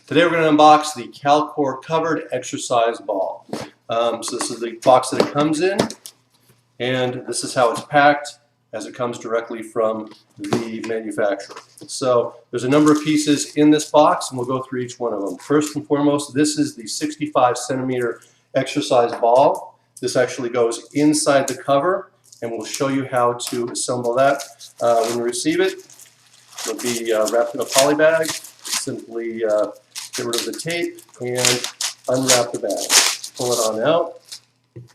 Today we're going to unbox the CalCore Covered Exercise Ball. So this is the box that it comes in, and this is how it's packed as it comes directly from the manufacturer. So there's a number of pieces in this box, and we'll go through each one of them. First and foremost, this is the 65 centimeter exercise ball. This actually goes inside the cover, and we'll show you how to assemble that. When you receive it, it'll be wrapped in a poly bag. Simply get rid of the tape and unwrap the bag. Pull it on out,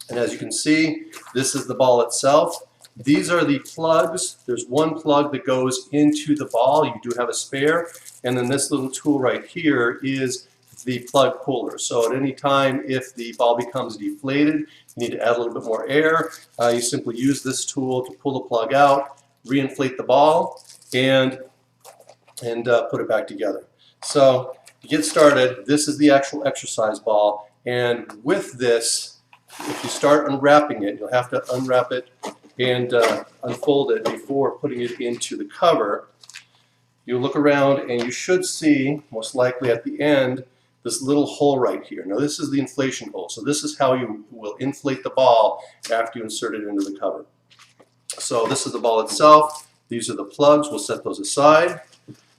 and as you can see, this is the ball itself. These are the plugs. There's one plug that goes into the ball. You do have a spare, and then this little tool right here is the plug puller. So at any time if the ball becomes deflated, you need to add a little bit more air, you simply use this tool to pull the plug out, reinflate the ball, and put it back together. So to get started, this is the actual exercise ball, and with this, if you start unwrapping it, you'll have to unwrap it and unfold it before putting it into the cover. You look around and you should see, most likely at the end, this little hole right here. Now this is the inflation hole, so this is how you will inflate the ball after you insert it into the cover. So this is the ball itself. These are the plugs. We'll set those aside.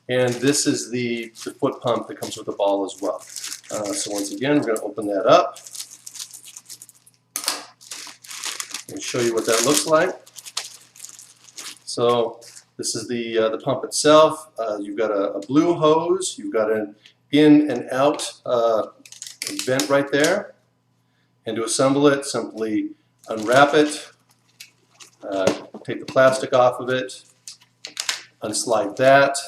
And this is the foot pump that comes with the ball as well. So once again, we're going to open that up and show you what that looks like. So this is the pump itself. You've got a blue hose. You've got an in and out vent right there. And to assemble it, simply unwrap it, take the plastic off of it, unslide that,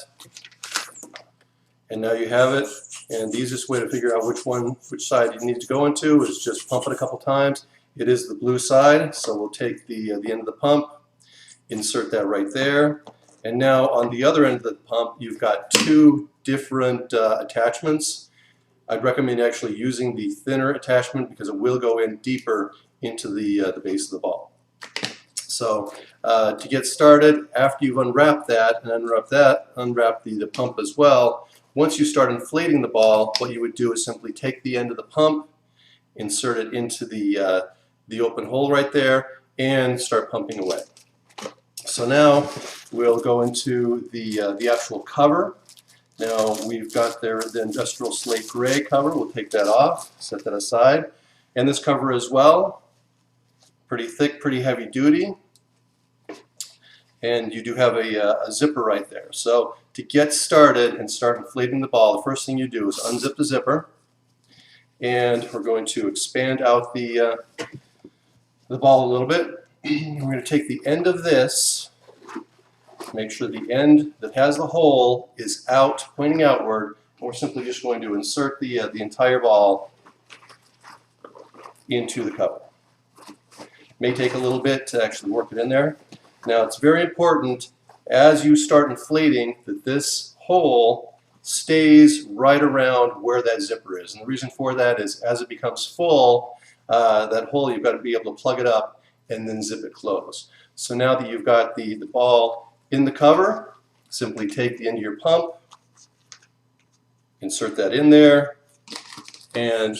and now you have it. And the easiest way to figure out which side you need to go into is just pump it a couple times. It is the blue side, so we'll take the end of the pump, insert that right there, and now on the other end of the pump you've got two different attachments. I'd recommend actually using the thinner attachment because it will go in deeper into the base of the ball. So to get started, after you've unwrapped that and unwrap the pump as well, once you start inflating the ball, what you would do is simply take the end of the pump, insert it into the open hole right there, and start pumping away. So now we'll go into the actual cover. Now we've got there the industrial slate gray cover. We'll take that off, set that aside. And this cover as well, pretty thick, pretty heavy duty. And you do have a zipper right there. So to get started and start inflating the ball, the first thing you do is unzip the zipper. And we're going to expand out the ball a little bit. We're going to take the end of this, make sure the end that has the hole is out, pointing outward, and we're simply just going to insert the entire ball into the cover. It may take a little bit to actually work it in there. Now it's very important as you start inflating that this hole stays right around where that zipper is. And the reason for that is as it becomes full, that hole, you've got to be able to plug it up and then zip it closed. So now that you've got the ball in the cover, simply take the end of your pump, insert that in there, and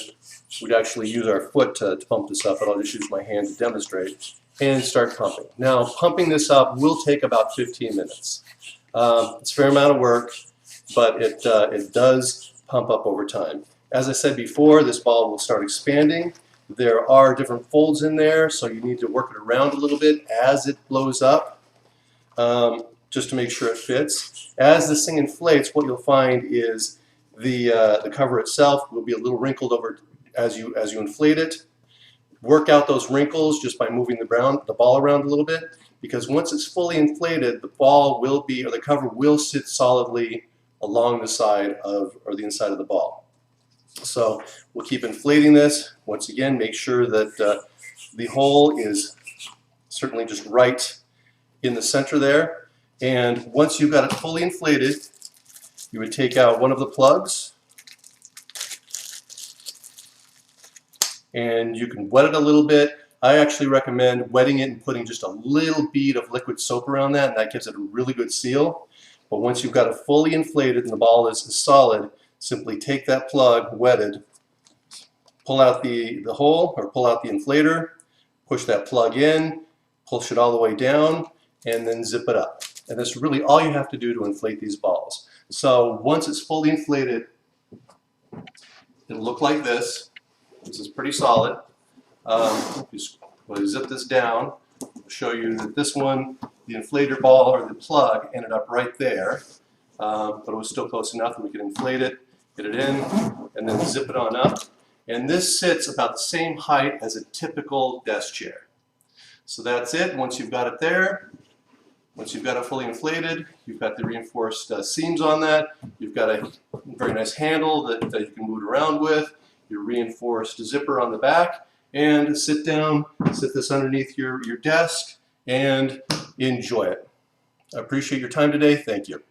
we'd actually use our foot to pump this up, but I'll just use my hand to demonstrate, and start pumping. Now pumping this up will take about 15 minutes. It's a fair amount of work, but it does pump up over time. As I said before, this ball will start expanding. There are different folds in there, so you need to work it around a little bit as it blows up, just to make sure it fits. As this thing inflates, what you'll find is the cover itself will be a little wrinkled over as you inflate it. Work out those wrinkles just by moving the ball around a little bit, because once it's fully inflated, the ball will be, or the cover will sit solidly along the side of, or the inside of the ball. So we'll keep inflating this. Once again, make sure that the hole is certainly just right in the center there. And once you've got it fully inflated, you would take out one of the plugs, and you can wet it a little bit. I actually recommend wetting it and putting just a little bead of liquid soap around that, and that gives it a really good seal. But once you've got it fully inflated and the ball is solid, simply take that plug wetted, pull out the hole or pull out the inflator, push that plug in, push it all the way down, and then zip it up. And that's really all you have to do to inflate these balls. So once it's fully inflated, it'll look like this. This is pretty solid. Just zip this down. I'll show you that this one, the inflator ball or the plug ended up right there, but it was still close enough that we could inflate it, get it in, and then zip it on up. And this sits about the same height as a typical desk chair. So that's it. Once you've got it there, once you've got it fully inflated, you've got the reinforced seams on that, you've got a very nice handle that you can move it around with, your reinforced zipper on the back, and sit down, sit this underneath your desk, and enjoy it. I appreciate your time today. Thank you.